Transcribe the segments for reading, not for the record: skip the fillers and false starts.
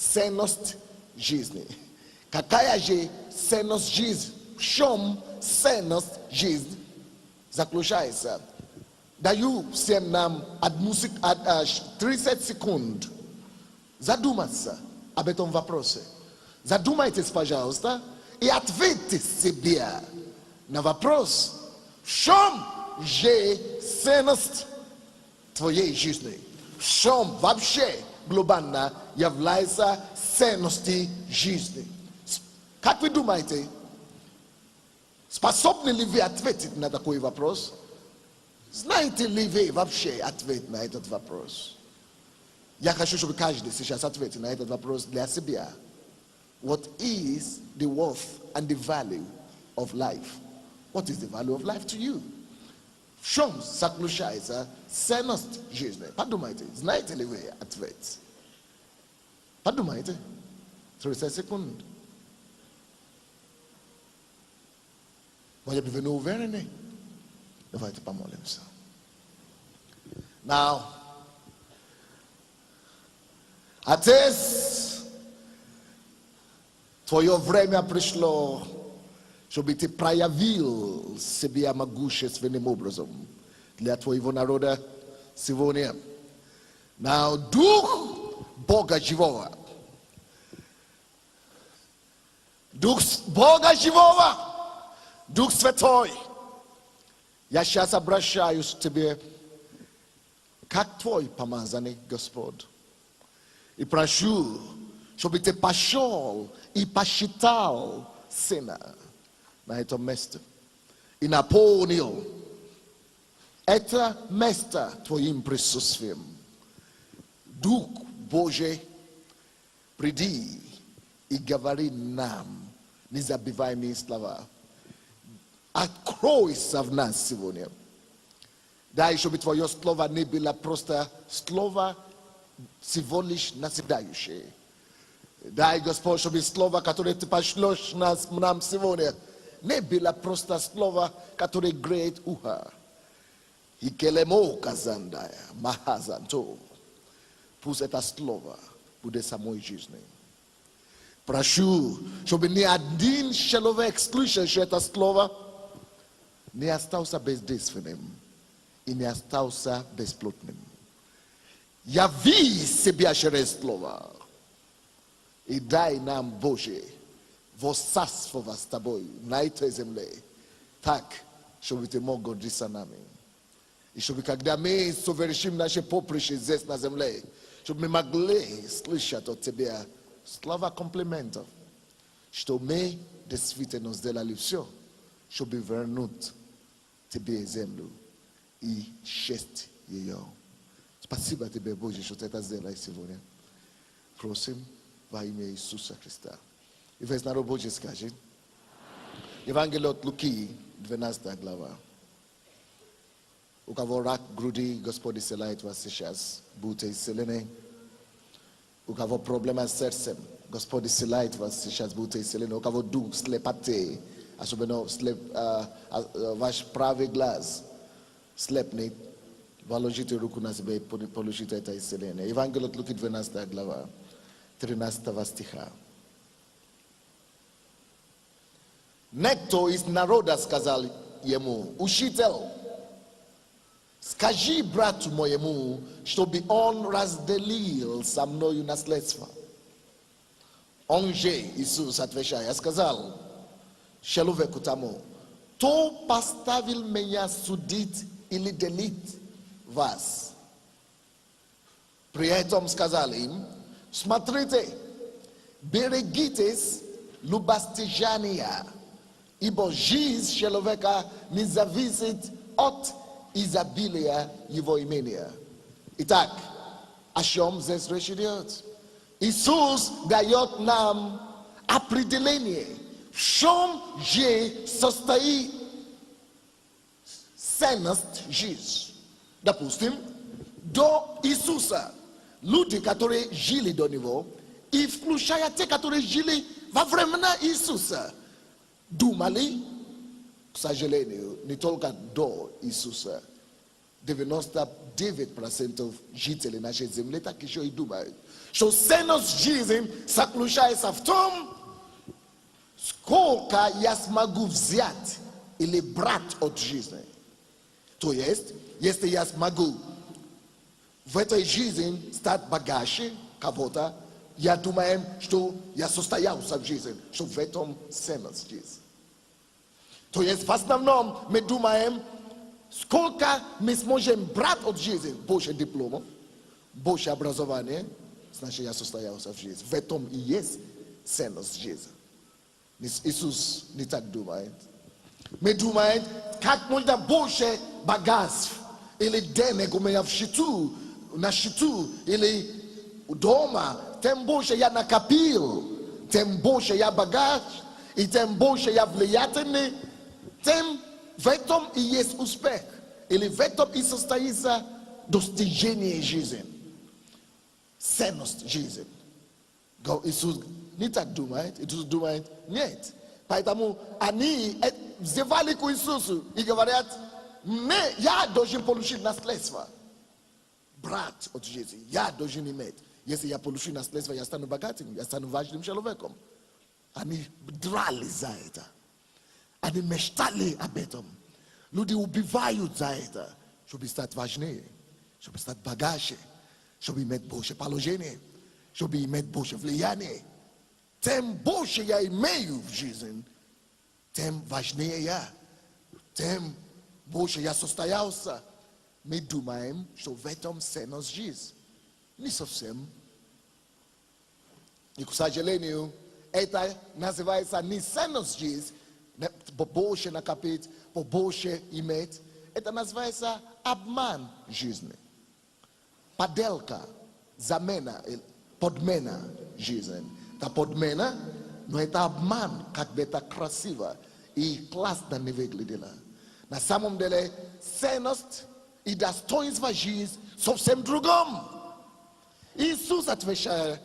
senost жизни. Какая же ценность жизни? В чем ценность жизни заключается? Даю всем нам 30 секунд задуматься об этом вопросе. Задумайтесь, пожалуйста, и ответьте себе на вопрос, в чем же ценность твоей жизни? В чем вообще глобально является ценностью жизни? Как вы думаете, способны ли вы ответить на такой вопрос? Знаете ли вы вообще ответ на этот вопрос? Я хочу, чтобы каждый сейчас ответил на этот вопрос для себя. What is the worth and the value of life? What is the value of life to you? В чем заключается ценность жизни? Подумайте, знаете ли вы ответ? Подумайте. 30 секунд. Может быть, вы не уверены? Давайте помолимся. Now, Отец, твое время пришло, чтобы ты проявил себя могущественным образом для твоего народа сегодня. Now, Дух Бога Живого, Дух Бога Живого, Дух Святой, я сейчас обращаюсь к тебе, как твой помазанник, Господь. И прошу, чтобы ты пошел и посчитал сына на этом месте. И наполнил это место твоим присутствием. Дух Божий, приди и говори нам незабываемые слова. Откройся в нас сегодня. Дай, чтобы твое слово не было просто слово всего лишь назидающее. Дай, Господь, чтобы слово, которое ты пошлешь нам сегодня, не было просто слово, которое греет ухо. И келемо казандая, махазанто. Пусть это слово будет самой жизни. Прошу, чтобы ни один человек, слышащий это слово, не остался бездейственным и не остался бесплотным. Яви себя через слово и дай нам, Боже, воцарствовать с тобой на этой земле, так, чтобы ты мог гордиться нами. И чтобы когда мы совершим наше поприще здесь на земле, чтобы мы могли слышать от тебя слова комплиментов, что мы действительно сделали все, чтобы вернуть тебе землю и честь ее. Спасибо тебе, Боже, что ты это сделаешь сегодня. Просим во имя Иисуса Христа. И весь народ Божий скажет. Евангелие от Луки, 12 глава. У кого рак груди, Господь исцеляет вас сейчас. Будьте исцелены. У кого проблема с сердцем, Господь исцеляет вас сейчас. Будьте исцелены. У кого дух слепоты, особенно ваш правый глаз слепнет, положите руку на себя и получите это исцеление. Евангелие от Луки, 12 глава, 13 стиха. Некто из народа сказал ему: Учитель, скажи брату моему, чтобы он разделил со мною наследство. Он же, Иисус, отвечая, сказал человеку тому: кто поставил меня судить или делить вас? При этом сказал им: смотрите, берегитесь любостяжания, ибо жизнь человека не зависит от изобилия его имения. Итак, о чем здесь речь идет? Иисус дает нам определение, в чем же состоит ценность жизни. Допустим, до Иисуса люди, которые жили до Него, и включая те, которые жили во времена Иисуса, думали, к сожалению, не только до Иисуса, 99% жителей нашей земли так еще и думают, что ценность жизни заключается в том, сколько я смогу взять или брать от жизни. То есть, если я смогу в этой жизни стать богаче кого-то, я думаю, что я состоялся в жизни, что в этом ценность жизни. То есть, в основном мы думаем, сколько мы сможем брать от жизни, больше дипломов, больше образования, значит, я состоялся в жизни. В этом и есть ценность жизни. Иисус не так думает. Мы думаем, как можно больше богатств или денег у меня на счету или дома, тем больше я накопил, тем больше я богат, и тем больше я влиятельный, тем в этом и есть успех. Или в этом и состоится достижение жизни. Ценность жизни. Иисус не так думает. Иисус думает, нет. Поэтому они взывали к Иисусу и говорят, я должен получить наследство. Брат от жизни, я должен иметь. Если я получу наследство, я стану богатым, я стану важным человеком. Они драли за это. Они мечтали об этом. Люди убивают за это, чтобы стать важнее, чтобы стать богаче, чтобы иметь больше положения, чтобы иметь больше влияния. Тем больше я имею в жизни, тем важнее я, тем больше я состоялся. Мы думаем, что в этом ценность жизнь. Не совсем. И, к сожалению, это называется не ценность жизнь, побольше накопить, побольше иметь. Это называется обман жизни. Подделка, замена, подмена жизни. Это подмена, но это обман, как бы это красиво и классно не выглядело. На самом деле, ценность и достоинство жизни совсем другом. Иисус отвечает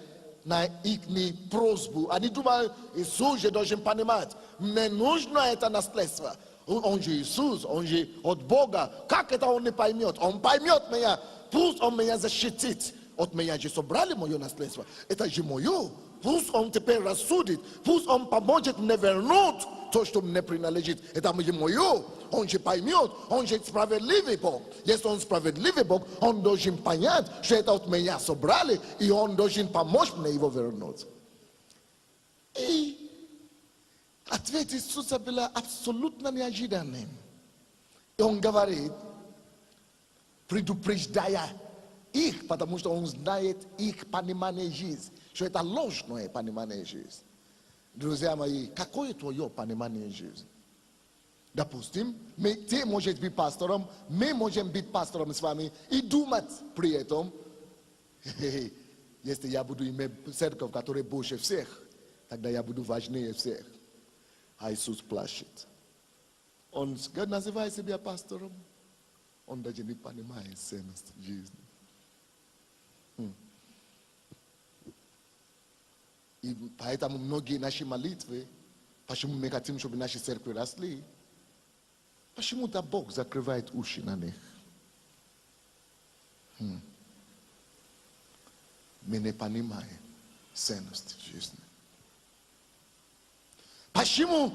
на их просьбу. Они думают, Иисус же должен понимать, мне нужно это наследство. Он же Иисус, он же от Бога. Как это он не поймет? Он поймет меня, пусть он меня защитит. От меня же собрали мое наследство. Это же мое. Пусть он теперь рассудит, пусть он поможет мне вернуть то, что мне принадлежит. Это же мое. Он же поймет, он же справедливый Бог. Если он справедливый Бог, он должен понять, что это от меня собрали, и он должен помочь мне его вернуть. И ответ Иисуса был абсолютно неожиданным. И он говорит, предупреждая их, потому что он знает их понимание жизни, что это ложное понимание жизни. Друзья мои, какое твое понимание жизни? Допустим, ты можешь быть пастором, мы можем быть пастором с вами и думать при этом, если я буду иметь церковь, которая больше всех, тогда я буду важнее всех. А Иисус плачет. Он называет себя пастором, он даже не понимает ценность жизни. И поэтому многие наши молитвы, почему мы хотим, чтобы наши церкви росли, почему-то Бог закрывает уши на них. Мы не понимаем ценность жизни. Почему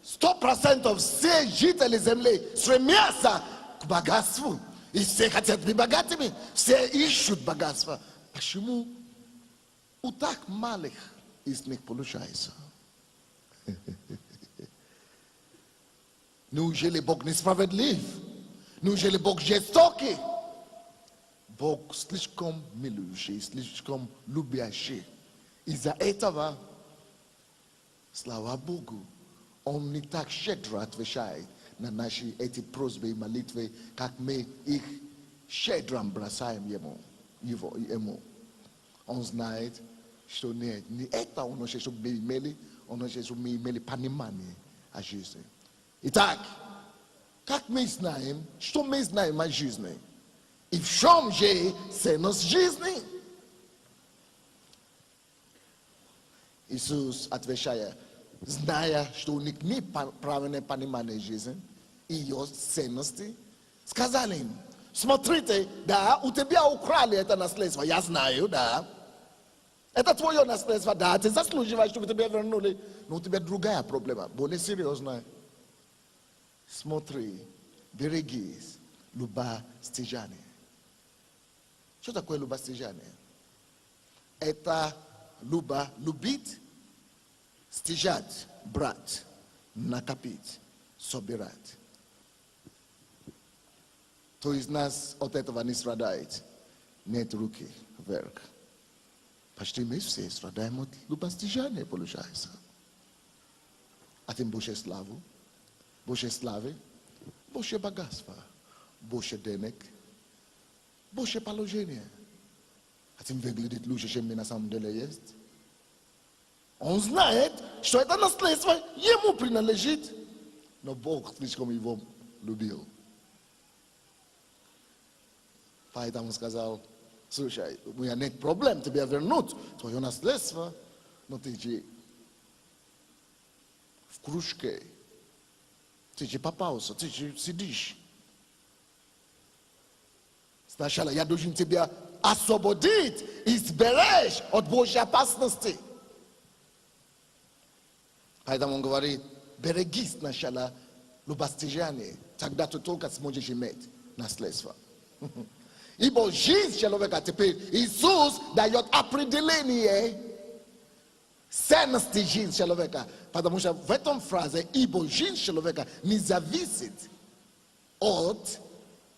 100% все жители земли стремятся к богатству? И все хотят быть богатыми, все ищут богатство. Почему у так малых из них получается? Неужели Бог несправедлив? Неужели Бог жестокий? Бог слишком милующий, слишком любящий. Из-за этого, слава Богу, Он не так щедро отвечает на наши эти просьбы и молитвы, как мы их щедро бросаем Ему. Он знает, что не это Он хочет, чтобы мы имели, Он хочет, чтобы мы имели понимание о жизни. Итак, как мы знаем, что мы знаем о жизни? И в чем же ценность жизни? Иисус отвечая, зная, что у них неправильное понимание жизни и ее ценности, сказал им, Смотрите, да, у тебя украли это наследство, я знаю, да. Это твое наследство, да, ты заслуживаешь, чтобы тебе вернули. Но у тебя другая проблема, более серьезная. Смотри, берегись, любостяжание. Что такое любостяжание? Это любить, стяжать, брать, накопить, собирать. Кто из нас от этого не страдает? Нет руки вверх. Почти мы все страдаем от любостяжания, получается. Хотим больше славы, больше богатства, больше денег, больше положения. Хотим выглядеть лучше, чем мы на самом деле есть. Он знает, что это наследство ему принадлежит, но Бог слишком его любил. Поэтому сказал: слушай, у меня нет проблем тебе вернуть твое наследство, но ты же в кружке, ты же попался, ты же сидишь. Сначала я должен тебя освободить и сберечь от Божьей опасности. Поэтому он говорит: берегись сначала любостяжания, тогда ты только сможешь иметь наследство. Ибо жизнь человека теперь, Иисус дает определение ценности жизни человека. Потому что в этом фразе «ибо жизнь человека не зависит от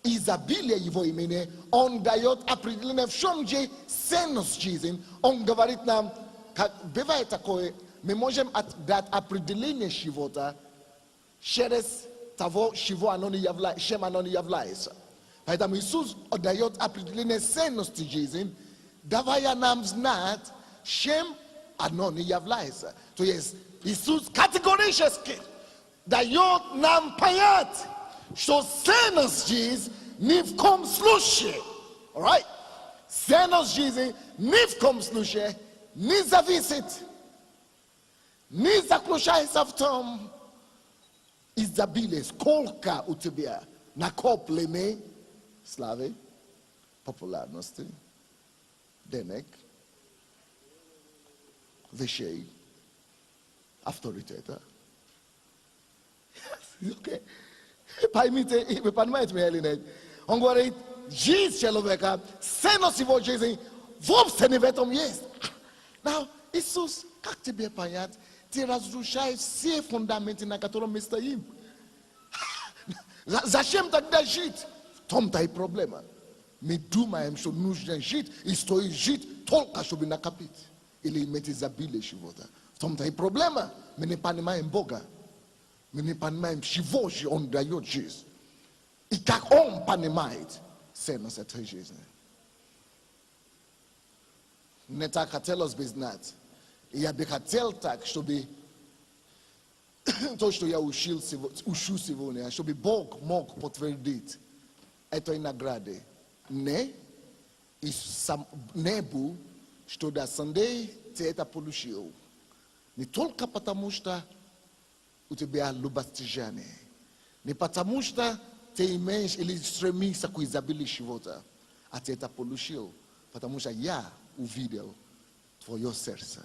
изобилия его имени», он дает определение, в чем же ценность жизни. Он говорит нам, как бывает такое, мы можем дать определение чего-то через того, чем оно не является. Поэтому Иисус дает определение ценности жизни, давая нам знать, чем оно не является. То есть Иисус категорически дает нам понять, что ценность жизни ни в коем случае, right? Ценность жизни ни в коем случае не зависит, не заключается в том изобилие, сколько у тебя накоплены славы, популярности, денег, вещей, авторитета. Okay. Поймите, вы понимаете меня или нет? Он говорит, жизнь человека, ценность его жизни вовсе не в этом есть. Now, Иисус, как тебе понять? Ты разрушаешь все фундаменты, на котором мы стоим. Зачем тогда жить? В том-то и проблема. Мы думаем, что нужно жить, и стоит жить только чтобы накопить. Или иметь изобилие чего-то. В том-то и проблема. Мы не понимаем Бога. Мы не понимаем, чего же Он дает жизнь. И как Он понимает ценность этой жизни. Не так хотелось бы знать. Я бы хотел так, чтобы то, что я учил сегодня, чтобы Бог мог подтвердить этой награды. Не небу, что до Sunday ты это получил. Не только потому, что у тебя любостяжание. Не потому, что ты имеешь или стремишься к изобилию чего-то, а ты это получил. Потому что я увидел твое сердце.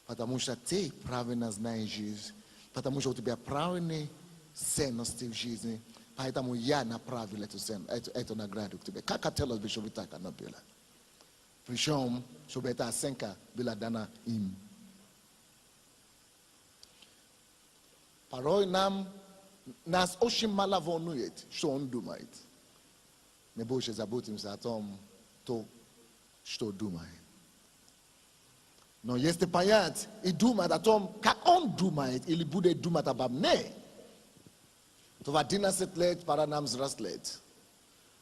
Потому что ты правильно знаешь жизнь. Потому что у тебя правильные ценности в жизни. Поэтому я направил эту награду к тебе. Как хотелось бы, чтобы так оно было. Причем, чтобы эта оценка была дана им. Порой нас очень мало волнует, что он думает. Мы больше заботимся о том, что думает. Но если понять и думать о том, как он думает, или будет думать обо мне, то в 11 лет пора нам взрослеть.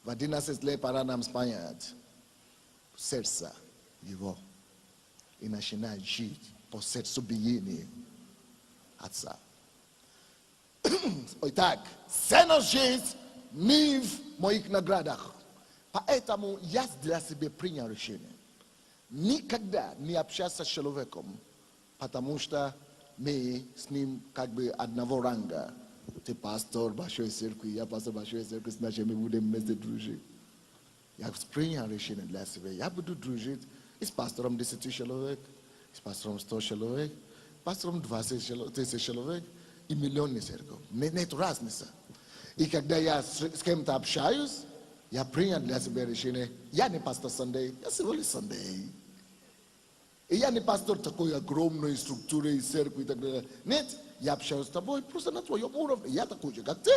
В 11 лет пора нам понять сердце его и начинать жить по сердцебиению Отца. Итак, ценность жизни не в моих наградах. Поэтому я для себя принял решение. Никогда не общаться с человеком, потому что мы с ним как бы одного ранга. Te pastor baixou circuit, ya pastor baixou circuit, na jamais vous de mes de druger. Ya spring a rechen de last way. Ya budu druger. Is pastor am desitu chelovek. Is pastor am sto chelovek. Pastor am dvase chelovek, te chelovek. I milyon ni serko. Net raz nisa. I когда я с кем-то общаюсь, я принял для себя решение, я не пастор Sunday, я всего лишь Sunday. И я не пастор такой огромной структуры и церкви и так далее. Нет, я общаюсь с тобой просто на твоем уровне. Я такой же, как ты.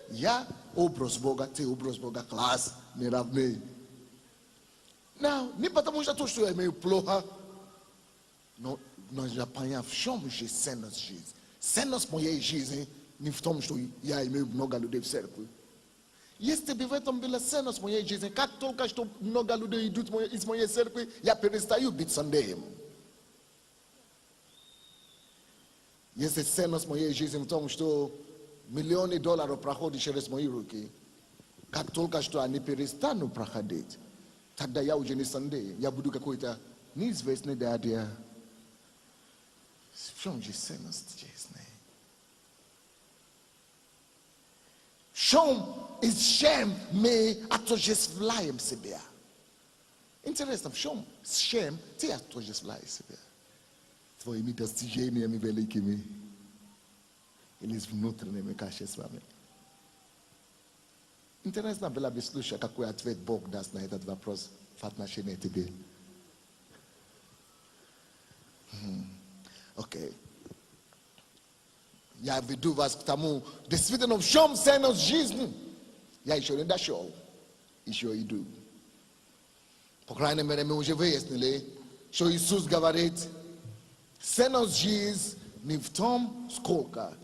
Я образ Бога, ты образ Бога, класс, не равны. Но не потому что то, что я имею плохо, но я понял, в чем же ценность жизни. Ценность моей жизни не в том, что я имею много людей в церкви. Если бы в этом была ценность моей жизни, как только что много людей идут из моей церкви, я перестаю быть Сандеем. Если ценность моей жизни в том, что миллионы долларов проходят через мои руки, как только что они перестанут проходить, тогда я уже не Сандей, я буду какой-то неизвестный дядя. В чем же ценность жизни? В чем мы отождествляем себя? Интересно, в чем с чем ты отождествляешь себя? Твоими достижениями великими или с внутренними качествами? Интересно было бы слушать, какой ответ Бог даст на этот вопрос в отношении тебе. Окей. Я веду вас к тому, действительно, в чем ценность жизни. Я еще не дошел, еще иду. По крайней мере, мы уже выяснили, что Иисус говорит, ценность жизни не в том, сколько.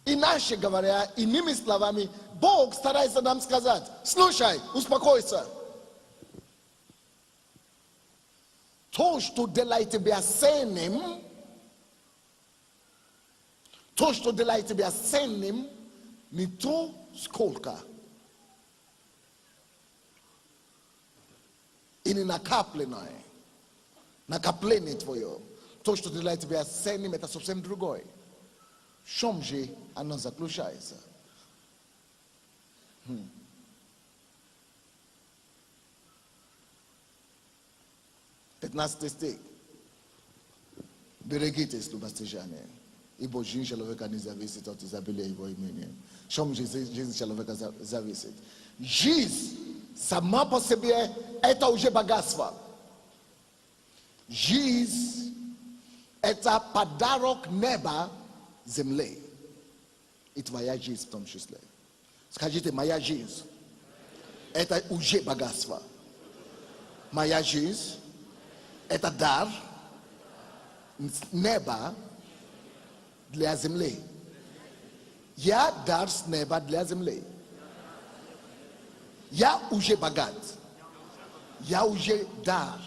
Иначе говоря, иными словами, Бог старается нам сказать, слушай, успокойся. То, что делает тебя ценным, то, что делает тебя ценным, не то, сколько. И не накопленное. Накопление твое. То, что делает тебя ценным, это совсем другое. В чем же оно заключается? 15 стих. Берегитесь, любостяжане, ибо жизнь человека не зависит от изобилия его имени. В чем жизнь человека зависит? Жизнь сама по себе это уже богатство. Жизнь это подарок неба земле. И твоя жизнь в том числе. Скажите, моя жизнь это уже богатство. Моя жизнь это дар неба для земли. Я дар с неба для земли. Я уже богат. Я уже дар.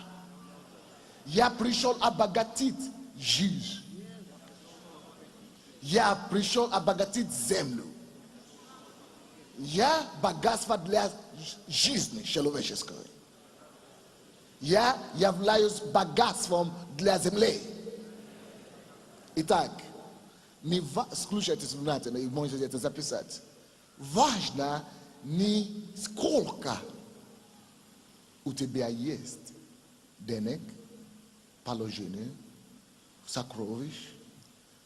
Я пришел обогатить жизнь. Я пришел обогатить землю. Я богатство для жизни человеческой. Я являюсь богатством для земли. Итак, слушайте внимательно, и можете это записать. Важно не сколько у тебя есть денег, положения, сокровищ.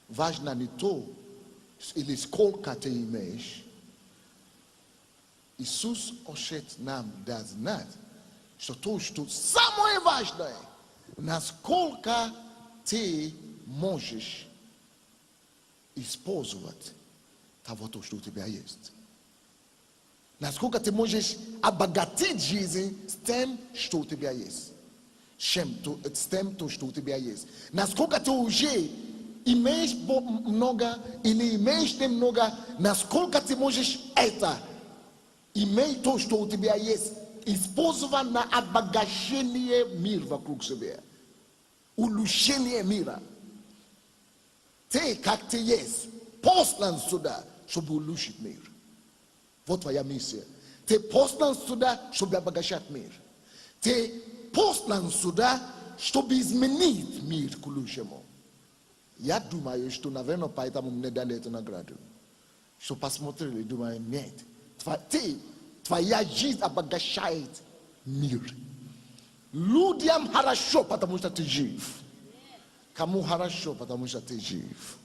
Важно не то, или сколько ты имеешь. Иисус хочет нам дать знать, что то, что самое важное, насколько ты можешь использовать того, что у тебя есть. Насколько ты можешь обогатить жизнь с тем, что у тебя есть. С тем, что у тебя есть. Насколько ты уже имеешь много или имеешь немного, насколько ты можешь это иметь то, что у тебя есть, использовать на обогащение мира вокруг себя. Улучшение мира. Ты, как ты есть, послан сюда, чтобы улучшить мир. Вот твоя миссия. Ты послан сюда, чтобы обогащать мир. Ты послан сюда, чтобы изменить мир к лучшему. Я думаю, что, наверное, поэтому мне дали эту награду. что посмотрели, думаем, нет. Твоя жизнь обогащает мир. Людям хорошо, потому что ты жив. Кому хорошо, потому что ты жив.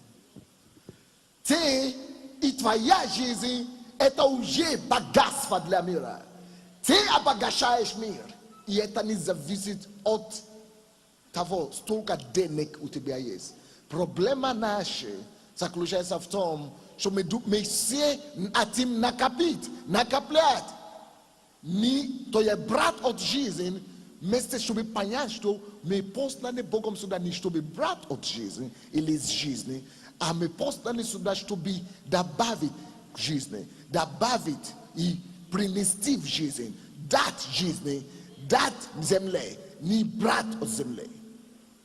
Ты и твоя жизнь – это уже богатство для мира. Ты обогащаешь мир. И это не зависит от того, сколько денег у тебя есть. Проблема наша заключается в том, что мы все хотим накоплять. То есть брать от жизни, вместо чтобы понять, что мы посланы Богом сюда не чтобы брать от жизни или из жизни, а мы посланы сюда, чтобы добавить жизни, добавить и принести в жизнь, дать жизни, дать земле, не брать от земли.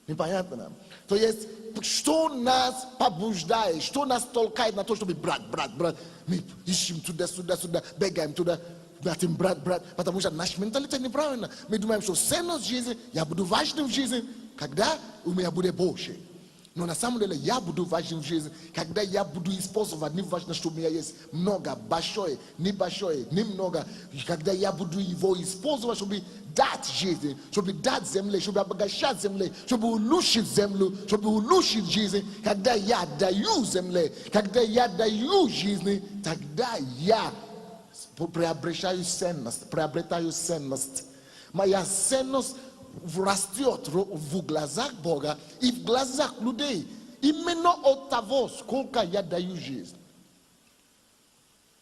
Непонятно нам? То есть, что нас побуждает, что нас толкает на то, чтобы брать. Мы ищем туда, бегаем туда, хотим брать, потому что наш менталитет неправильно. Мы думаем, что ценность жизни, я буду важным в жизни, когда у меня будет больше. Но на самом деле я буду важным в жизни, когда я буду использовать, не важно, что у меня есть много, большое, немного, когда я буду его использовать, чтобы дать жизнь, чтобы дать земле, чтобы обогащать земле, чтобы улучшить землю, чтобы улучшить жизнь. Когда я даю земле, когда я даю жизни, тогда я приобретаю ценность. Моя ценность растет в глазах Бога и в глазах людей. Именно от того, сколько я даю жизнь.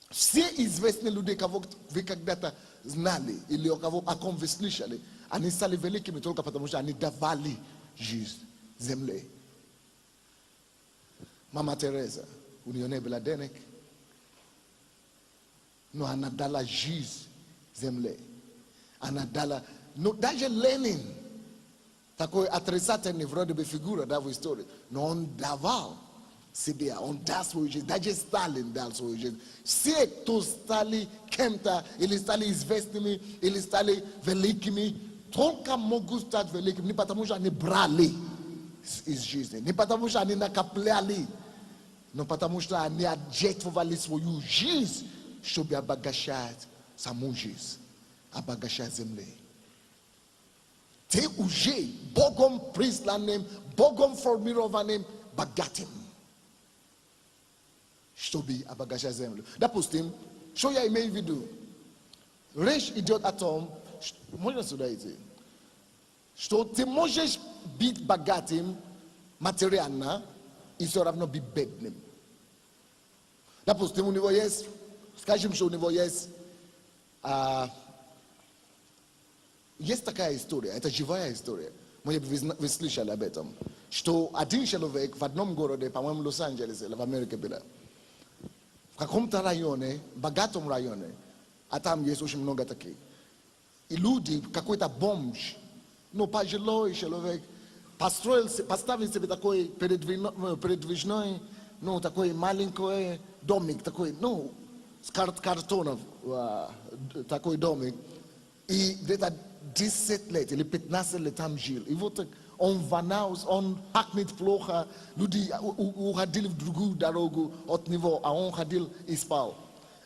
Все известные люди, кого вы когда-то знали, или о ком вы слышали, они стали великими только потому, что они давали жизнь земле. Мама Терesa, у нее не было денег, но она дала жизнь земле. Она дала... Но даже Ленин, такой отрицательный вроде бы фигура, да, в истории, но он давал себя, он дал свою жизнь, даже Сталин дал свою жизнь. Все, кто стали кем-то, или стали известными, или стали великими, только могут стать великими, не потому что они брали из жизни, не потому что они накопляли, но потому что они отжертвовали свою жизнь, чтобы обогащать саму жизнь, обогащать землю. Ты уже Богом присланным, Богом формированным богатым, чтобы обогащать землю. Допустим, что я имею в виду? Речь идет о том, можно сюда идти, что ты можешь быть богатым материально и все равно быть бедным. Допустим, у него есть, скажем, что у него есть есть такая история, это живая история. Может быть, вы слышали об этом. Что один человек в одном городе, по-моему, Лос-Анджелесе, в Америке было, в каком-то районе, богатом районе, а там есть очень много таких. И люди, какой-то бомж, ну, пожилой человек, поставил себе такой передвижной, ну, такой маленький домик, такой, ну, с картонов, такой домик. И где-то 10 лет или 15 лет там жил. И вот он вонял, он пахнет плохо. Люди уходили в другую дорогу от него, а он ходил и спал.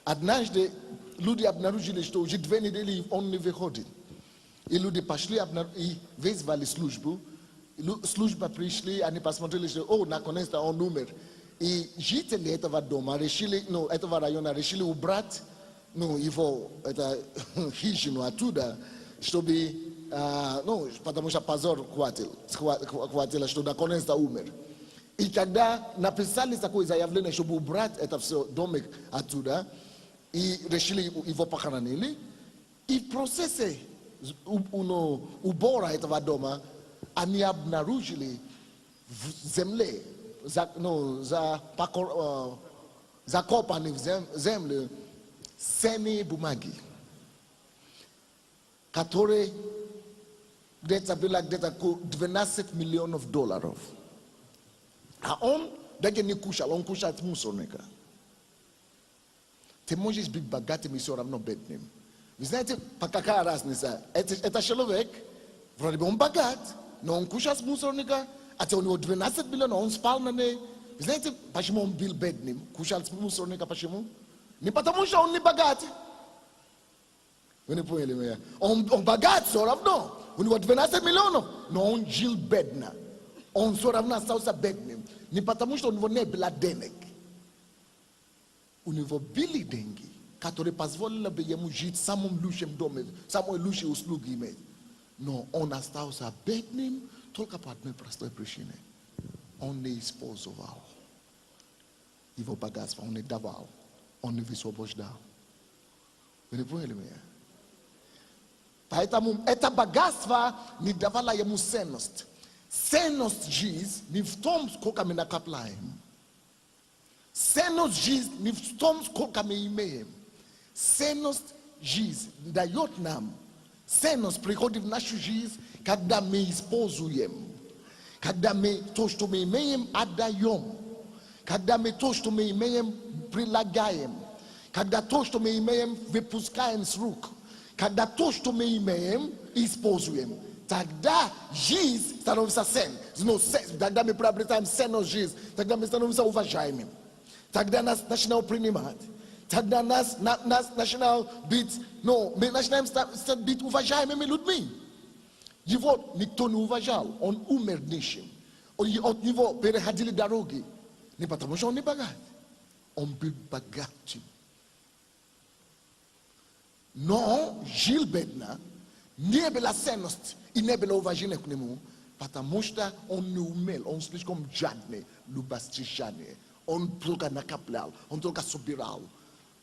Однажды люди обнаружили, что уже 2 недели он не выходит. И люди пошли и вызвали службу. Служба пришли, они посмотрели, что, наконец-то он умер. И жители этого дома решили, этого района решили убрать его хижину оттуда, чтобы, потому что позор хватило, что наконец-то умер. И тогда написали такое заявление, чтобы убрать это все, домик оттуда, и решили его похоронили. И в процессе убора этого дома они обнаружили в земле, закопаны в землю, ценные бумаги, которые где-то было где-то $12 миллионов. А он даже не кушал, он кушал от мусорника. Ты можешь быть богатым и все равно бедным. Вы знаете, какая разница? Это человек, вроде бы он богат, но он кушал с мусорника, а у него 12 миллионов, он спал на ней, Знаете, почему он бил бедным? Кушал с мусорника, почему? Не потому, что он не богат. Вы не поняли меня? Он богат все равно. У него 12 миллионов, но он жил бедно. Он все равно остался бедным. Не потому, что у него не было денег. У него были деньги, которые позволили бы ему жить в самом лучшем доме, в самой лучшей услуге иметь. Но он остался бедным только по одной простой причине. Он не использовал его богатство, он не давал, он не высвобождал. Вы не поняли меня? Поэтому это богатство не давало ему ценность. Ценность жизни не в том, сколько мы накопляем. Ценность жизни не в том, сколько мы имеем. Ценность жизни дает нам. Ценность приходит в нашу жизнь, когда мы используем. Когда мы то, что мы имеем, отдаем. Когда мы то, что мы имеем, прилагаем. Когда то, что мы имеем, выпускаем с рук. Когда то, что мы имеем, используем. Тогда жизнь становится ценной. Тогда мы приобретаем ценность жизни. Тогда мы становимся уважаемыми. Тогда нас начинают принимать. Тогда нас начинают быть, мы начинаем быть уважаемыми людьми. Его никто не уважал. Он умер нищим. От него переходили дороги. Не потому, что он не богат. Он был богатым. Но жил бедно, не было ценности и не было уважения к нему, потому что он не умел, он слишком жадный, любастичный. Он только накаплял, он только собирал.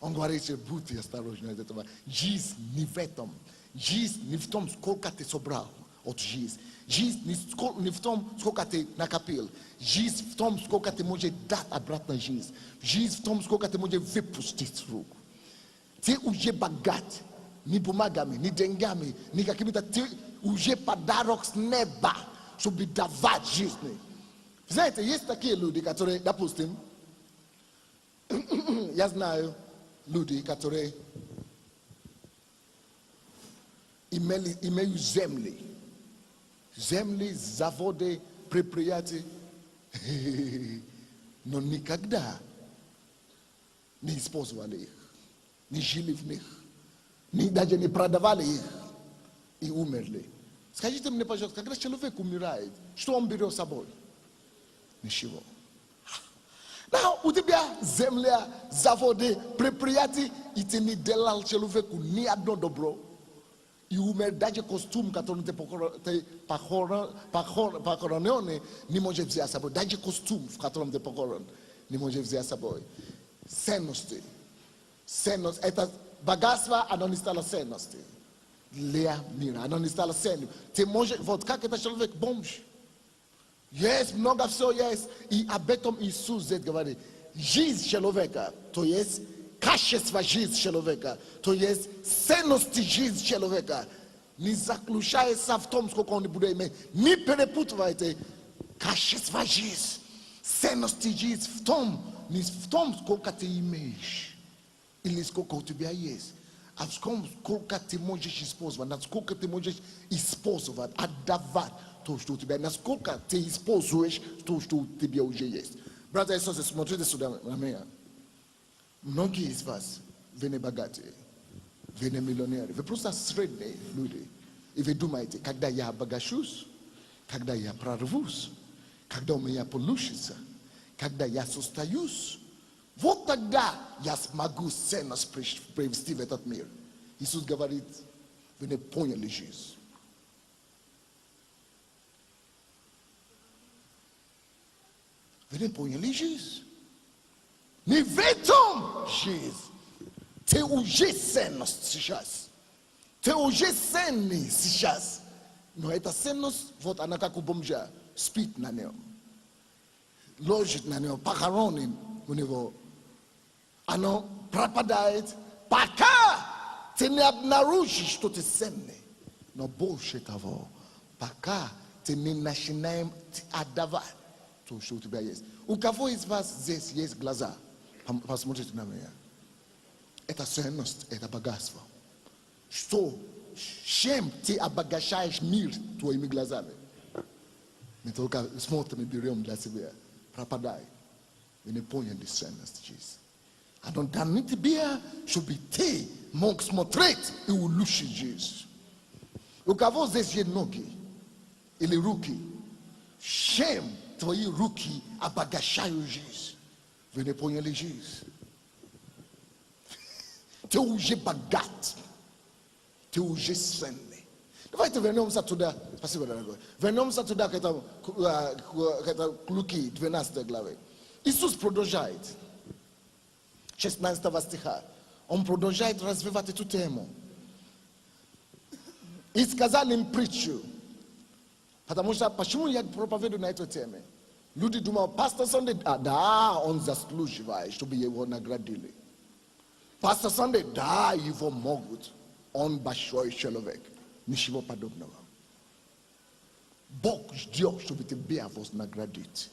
Он говорит, будьте осторожны от этого. Жизнь не в этом. Жизнь не в том, сколько ты собрал от жизни. Жизнь не в том, сколько ты накопил. Жизнь в том, сколько ты можешь дать обратно жизнь. Жизнь в том, сколько ты можешь выпустить с рук. Ты уже богат. Ни бумагами, ни деньгами, ни какими-то. Ты уже подарок с неба, чтобы давать жизнь. Знаете, есть такие люди, которые, допустим, я знаю люди, которые имеют земли. Земли, заводы, предприятия. Но никогда не использовали их. Не жили в них. Даже не продавали их. И умерли. Скажите мне, пожалуйста, когда человек умирает, что он берет с собой? Ничего. У тебя земля, заводы, предприятия, и ты не делал человеку ни одно добро. И умер даже костюм, который te похоронен, не может взять с собой. Даже костюм, в котором ты похоронен, не может взять с собой. Ценности. Ценность. Это богатство, оно не стало ценностью. Для мира, оно не стало ценностью. Ты можешь, вот как это человек бомж. Есть много всего есть. И об этом Иисус говорит. Жизнь человека, то есть качество жизни человека, то есть ценности жизни человека, не заключается в том, сколько он будет иметь. Не перепутывайте качество жизни, ценности жизни в том, не в том, сколько ты имеешь, или сколько у тебя есть, а сколько ты можешь использовать, насколько ты можешь использовать, отдавать то, что у тебя, насколько ты используешь то, что у тебя уже есть. Братья и сестры, смотрите сюда на меня. Многие из вас, вы не богатые, вы не миллионеры, вы просто средние люди. И вы думаете, когда я обогащусь, когда я прорвусь, когда у меня получится, когда я состоюсь, вот тогда я смогу ценность привести в этот мир. Иисус говорит, вы не поняли жизнь. Вы не поняли жизнь. Не в этом жизнь. Ты уже ценность сейчас. Ты уже ценный сейчас. Но эта ценность, вот она как у бомжа, спит на нем. Ложит на нем, похороним у него. Оно пропадает, пока ты не обнаружишь, что ты ценный. Но больше того, пока ты не начинаешь отдавать то, что у тебя есть. У кого из вас здесь есть глаза? Посмотрите на меня. Это ценность, это богатство. Что? Чем ты обогащаешь мир твоими глазами? Мы только смотрим и берем для себя. Пропадай. When you point in the sense, Jesus. I don't need to be a should be tea, monks more trait, it will lose Jesus. Ukavo zesye nogi, ili ruki, shame to you ruki, abagashayo Jesus. When you point in the Jesus. Te uje bagat, te uje sende. Vai te venom sa tuda, pasivo da go. Venom sa tuda keta kluki, dvenas te glave. Isus продолжает. 16 стиха. Он продолжает развивать эту тему. И сказал им притчу. Потому что почему я проповедую на эту тему? Люди думают, пастор Sunday, да, он заслуживает, чтобы его наградили. Пастор Sunday, да, его могут. Он большой человек. Ничего подобного. Бог ждет, чтобы тебя вознаградить.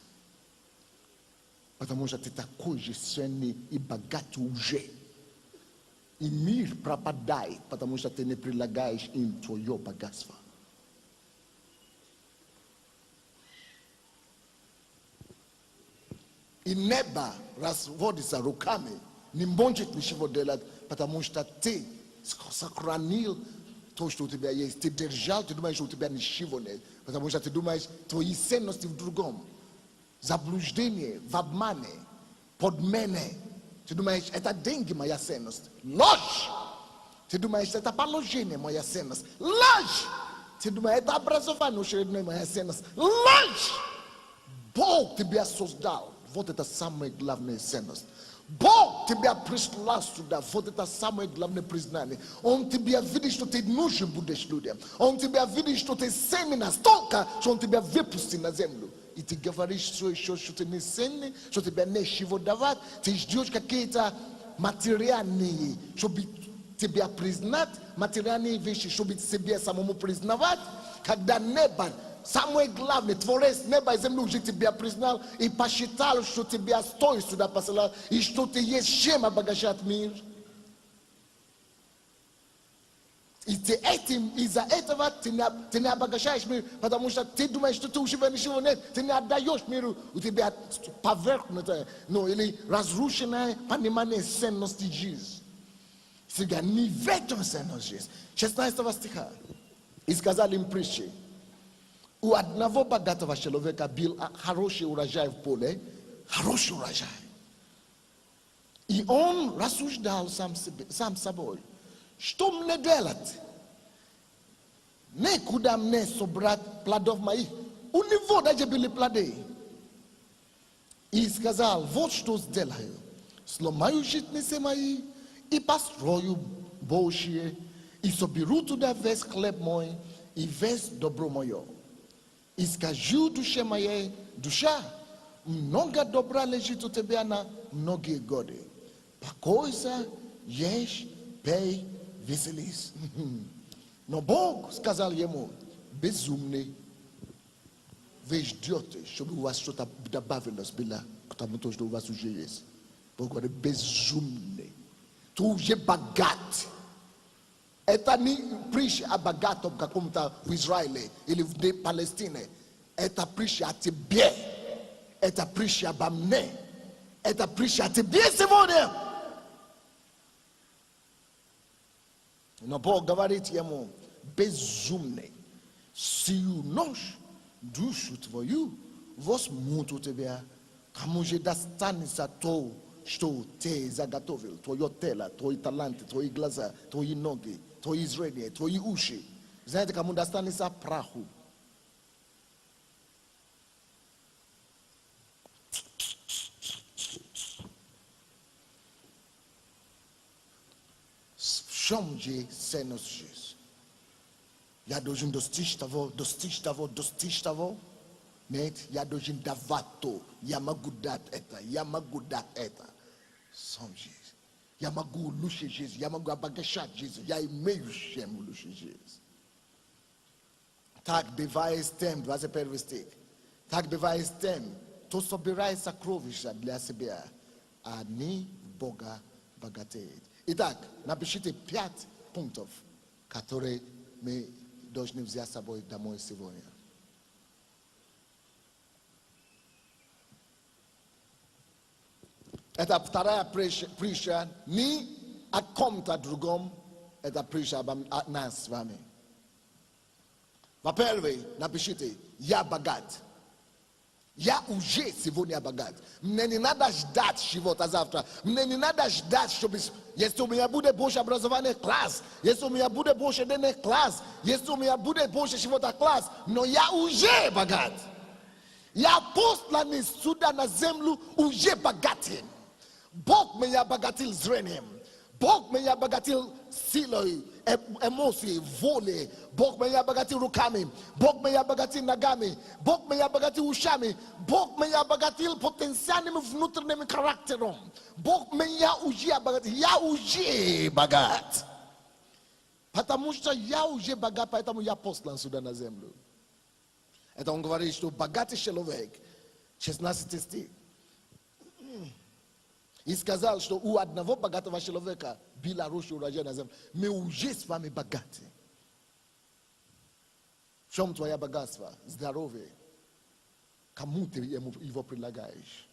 Потому что ты такой же ценный и богатый уже. И мир пропадает, потому что ты не прилагаешь им твое богатство. И небо разводится руками, не может ничего делать, потому что ты сохранил то, что у тебя есть. Ты держал, ты думаешь, что у тебя ничего нет, потому что ты думаешь, твои ценности в другом. Заблуждение, в обмане, подмене. Ты думаешь, это деньги моя ценность. Ложь! Ты думаешь, это положение моя ценность. Ложь! Ты думаешь, это образование учебное моя ценность. Ложь! Бог тебя создал. Вот это самая главная ценность. Бог тебя прислал сюда. Вот это самое главное признание. Он тебя видит, что ты нужен будешь людям. Он тебя видит, что ты ценный настолько, что он тебя выпустит на землю. И ты говоришь все еще, что ты не ценный, что тебя нечего давать. Ты ждешь какие-то материальные, чтобы тебя признать, материальные вещи, чтобы себе самому признавать. Когда небо, самое главное, Творец неба и земли уже тебя признал и посчитал, что тебя стоит сюда посылать, и что ты есть чем обогащать мир. И ты этим, из-за этого ты не обогащаешь мир, потому что ты думаешь, что ты уже ничего нет, ты не отдаешь миру, у тебя поверхностное, ну или разрушенное понимание ценности жизни. Сега не в этом ценность жизни. 16 стиха. И сказали им притчи. У одного богатого человека был хороший урожай в поле, хороший урожай. И он рассуждал сам собой. Что мне делать? Некуда мне собрать плодов моих. У него даже были плоды. И сказал, вот что сделаю. Сломаю житницы мои и построю Божье, и соберу туда весь хлеб мой и весь добро мое. И скажу душе моей, душа, много добра лежит у тебя на многие годы. Покойся, ешь, пей, веселись. Но Бог сказал ему, безумный, вы ждете, чтобы у вас что-то добавилось было к тому, что у вас уже есть. Бог говорит, безумный. Ты уже богат. Это не притча о богатом каком-то в Израиле или в Палестине. Это притча о тебе. Это притча обо мне. Это притча о тебе сегодня. Но Бог говорит ему, безумный, сию ночь душу твою возьмут у тебя, кому же достанется то, что ты заготовил, твое тело, твои таланты, твои глаза, твои ноги, твои зрения, твои уши. Знаете, кому достанется праху? В чем же ценность жизни? Я должен достичь того. Нет, я должен давать то. Я могу дать это. Сам жизнь. Я могу улучшить жизнь. Я могу обогащать жизнь. Я имею чем улучшить жизнь. Так бывает с тем, 21 стих. Так бывает с тем, кто собирает сокровища для себя, а не Бога богатеет. Итак, напишите 5 пунктов, которые мы должны взять с собой домой сегодня. Это вторая притча. Ни о ком-то другом. Это притча о нас с вами. Во-первых, напишите: я богат. Я уже сегодня богат. Мне не надо ждать чего-то завтра. Мне не надо ждать, чтобы... Если у меня будет больше образования, класс. Если у меня будет больше денег, класс. Если у меня будет больше чего-то, класс. Но я уже богат. Я посланный сюда на землю уже богатым. Бог меня обогатил зрением. Бог меня обогатил силой, эмоцией, волей. Бог меня обогатил руками. Бог меня обогатил ногами. Бог меня обогатил ушами. Бог меня обогатил потенциальным внутренним характером. Бог меня уже обогатил. Я уже богат. Потому что я уже богат, поэтому я послан сюда на землю. Это он говорит, что богатый человек, 16 стих. И сказал, что у одного богатого человека была роща урожая на земле. Мы уже с вами богаты. В чем твое богатство? Здоровье. Кому ты его предлагаешь?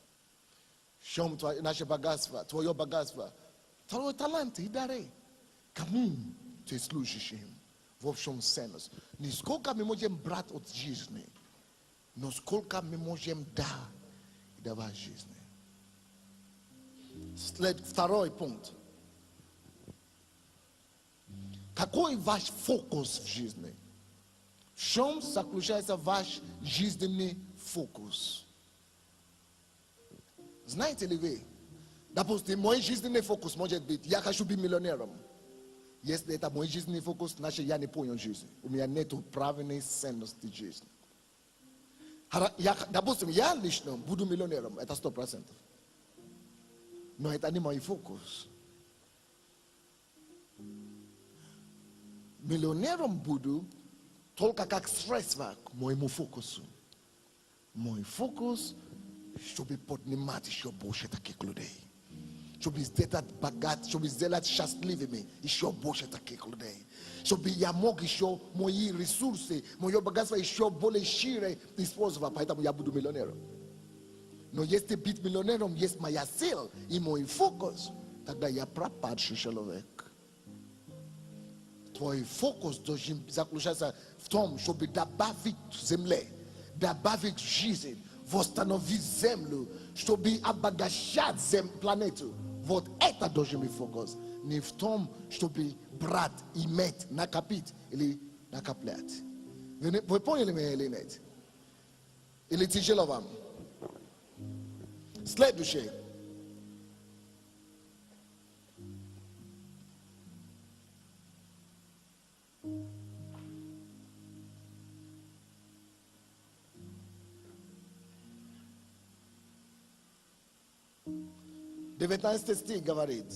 В чем наше богатство? Твое богатство? Твой талант и дары. Кому ты служишь им? В общем ценность. Не сколько мы можем брать от жизни, но сколько мы можем давать жизни. Второй пункт. Какой ваш фокус в жизни? В чем заключается ваш жизненный фокус? Знаете ли вы, допустим, мой жизненный фокус может быть: я хочу быть миллионером. Если это мой жизненный фокус, значит я не понял жизнь. У меня нет правильной ценности жизни. Допустим, я лично буду миллионером, это 100%. Но это не мой фокус. Миллионером буду только как средство к моему фокусу. Мой фокус, чтобы поднимать еще больше таких людей. Чтобы сделать богат, чтобы сделать счастливыми еще больше таких людей. Чтобы я мог еще мои ресурсы, мое богатство еще более шире использовать. Поэтому я буду миллионером. Но если быть миллионером есть моя цель и мой фокус, тогда я пропадший человек. Твой фокус должен заключаться в том, чтобы добавить земле, добавить жизнь, восстановить землю, чтобы обогащать планету. Вот это должен быть фокус. Не в том, чтобы брать, иметь, накопить или накоплять. Вы поняли меня или нет? Или тяжело вам? Следующее. Девятнадцатый стих говорит: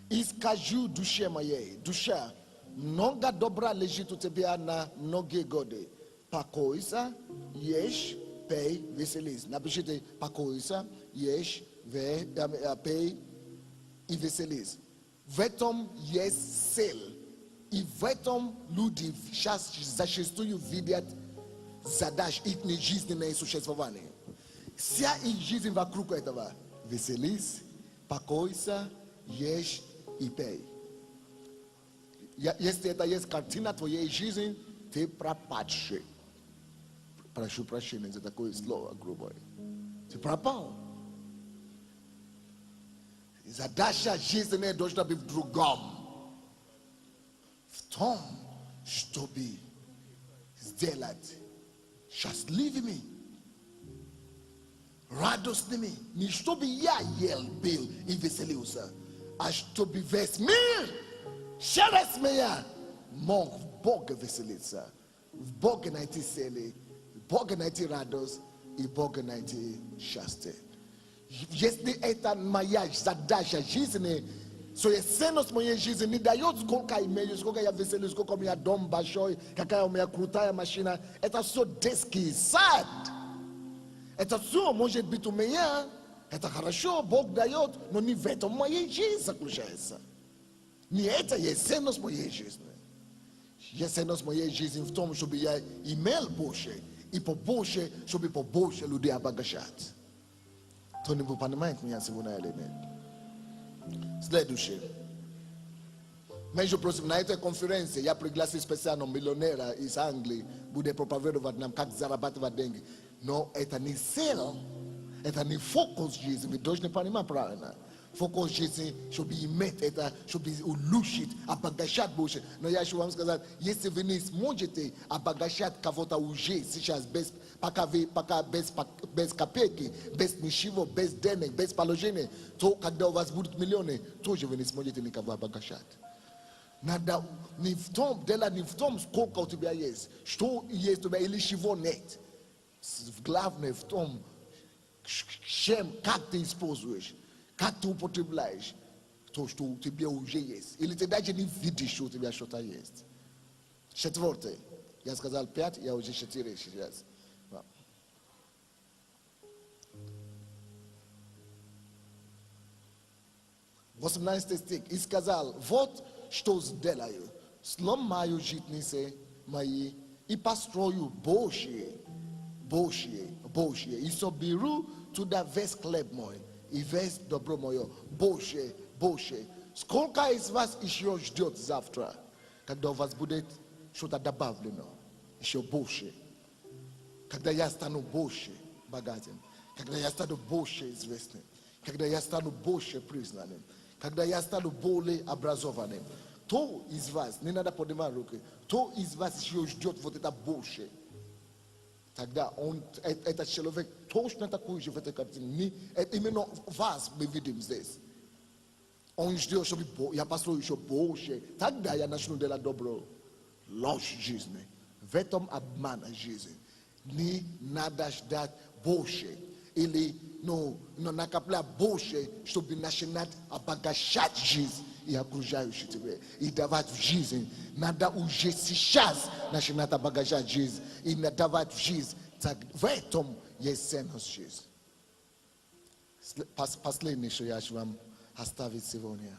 и скажу душе моей: душа, много добра лежит у тебя на многие годы. Покойся, ешь, пей, веселись. Напишите: покойся, ешь, пей и веселись. В этом есть цель. И в этом люди сейчас зачастую видят задач их жизненное существование. Вся их жизнь вокруг этого. Веселись, покойся, ешь и пей. Если это есть картина твоей жизни, ты пропадший. Прошу прощения за такое слово грубое. Ты пропал. Задача жизни должна быть в другом. В том, чтобы сделать счастливыми, радостными. Не чтобы я ел, пил и веселился, а чтобы весь мир через меня мог в Боге веселиться, в Боге найти цели, в Боге найти радость и в Боге найти счастье. Если это моя задача жизни, so ценность моей жизни не дает, сколько имею, сколько я веселюсь, сколько у меня дом большой, какая у меня крутая машина. Это все детский сад. Это все может быть у меня. Это хорошо, Бог дает, но не в этом моей жизни заключается. Не это есть ценность моей жизни. Есть ценность моей жизни в том, чтобы я имел больше, и побольше, чтобы побольше людей обогащать. Tony Bupanamite, me as one element. Sleduche. Mas o próximo na conferência, e a preglasse especial no milioneira, is Angli, bude propavedo vadnam, kak zarabat vadengi. No, etanicel, etani focus Jesus, we don't need panima prana. Focus Jesus should be met, should be ulushit, abagashat bullshit. No, Yashua vamos casar, yes, venis, monjete, abagashat kavota uje, sichas best, paka best kapeki, best nishivo, best denek, best palogene, to kagda vas budut milione, to je venis monjete ni kava abagashat. Nada niftom dela niftom skoka utibia yes. Sto yes to be ili shivonet. Glav niftom shem kak te exposues. Kak tu potriblais. To sto utibia uje yes. Ili te daje ni vidi sto utibia shota yes. Shetvorte. Yas kazal piat ya uje shetire yes. Você não está esse casal, vote estou delaio. Slom maio jitnise mai e pastroio boche. Isso biru to da ves club moi. I ves dobro moyo. Boche. Skolka is was ishio jdiot zavtra. Когда вас будет что-то добавлено. Еще больше. Когда я стану больше богатым. Когда я стану больше известным. Когда я стану больше признанным. Когда я стану более образованным. То из вас, не надо поднимать руки, то из вас еще ждет вот это больше. Тогда он, этот человек точно такой же в этой картине. Именно вас мы видим здесь. Он ждет, чтобы я построю еще больше. Тогда я начну делать добро. Ложь жизни. В этом обман жизни. Не надо ждать больше. Или накопля больше, чтобы начинать обогащать жизнь и окружающих тебя. И давать в жизнь. Надо уже сейчас начинать обогащать жизнь. И давать в жизнь. Так в этом есть ценность жизни. Последнее, что я хочу вам оставить сегодня.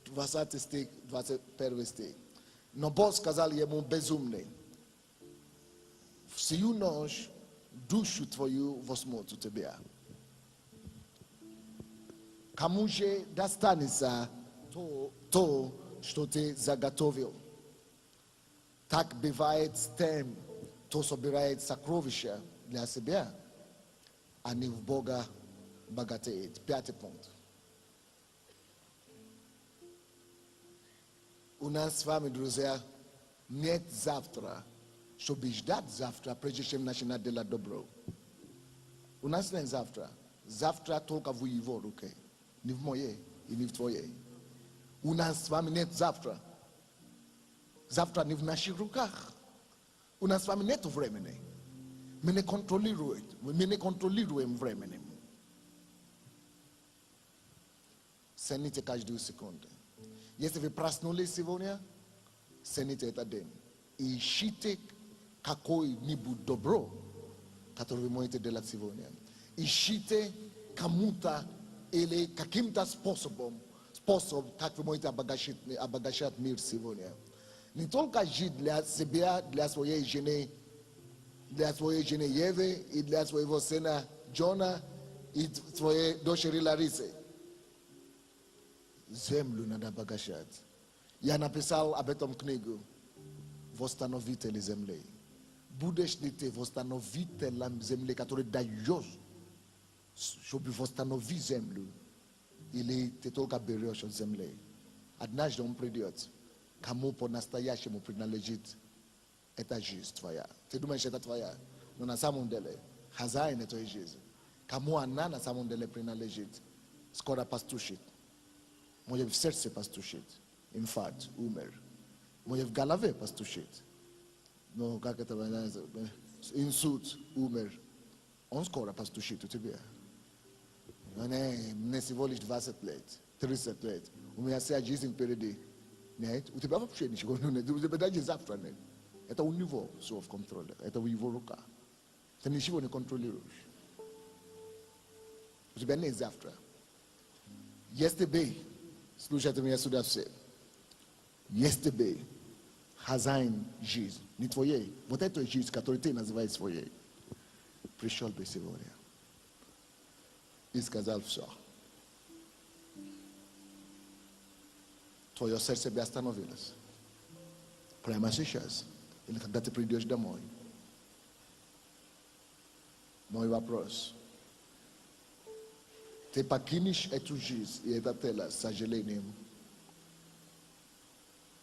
20 стих, 21 стих. Но Бог сказал ему безумный. В сию ночь душу твою возьмут у тебя. Кому же достанется то, что ты заготовил? Так бывает с тем, кто собирает сокровища для себя, а не в Бога богатеет. 5 пункт. У нас с вами, друзья, нет завтра, чтобы ждать завтра, прежде чем начинать делать добро. У нас нет завтра. Завтра только в его руке. Не в моей и не в твоей. У нас с вами нет завтра. Завтра не в наших руках. У нас с вами нет времени. Мы не контролируем временем. Цените каждую секунду. Если вы проснулись сегодня, цените этот день. И ищите какое-нибудь добро, которое вы можете делать сегодня. Ищите кому-то или каким-то способом, как вы можете обогащать мир сегодня. Не только жить для себя, для своей жены Евы и для своего сына Джона и своей дочери Ларисы. Землю надо обогащать. Я написал об этом книгу «Восстановители земли». Будешь ли ты восстановителем земли, который даешь, чтобы восстановить землю, или ты только берешь от земли? Однажды он придет, кому по-настоящему принадлежит эта жизнь твоя. Ты думаешь, это твоя? Но на самом деле, хозяин этой жизни. Кому она на самом деле принадлежит? Скоро пастушит. Может в сердце пастушит. Инфаркт, умер. Может в голове пастушит. Но как это называется? Инсульт, умер. Он скоро пастушит у тебя. Мне всего лишь 20 лет, 30 лет. У меня вся жизнь впереди. Нет, у тебя вообще ничего нет. У тебя даже завтра нет. Это у него все в контроле. Это у его рука. Ты ничего не контролируешь. У тебя нет завтра. Yesterday, слушайте меня сюда все. Yesterday, хазяин жизни, не твоей. Вот эту жизнь, которую ты называешь своей, пришел бы сегодня и сказал все. Твое сердце бы остановилось. Прямо сейчас. Или когда ты придешь домой. Мой вопрос. Ты покинешь эту жизнь и это тело с сожалением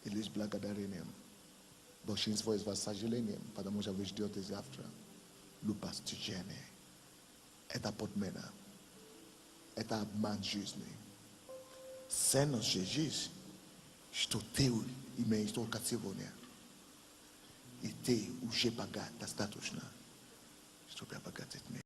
или с благодарением. Большинство из вас с сожалением, потому что вы ждете завтра. Любостяжение. Это подмена. Это обман жизни. Ценность жизни, что ты имеешь только сегодня. И ты уже богат достаточно, чтобы обогатить мир.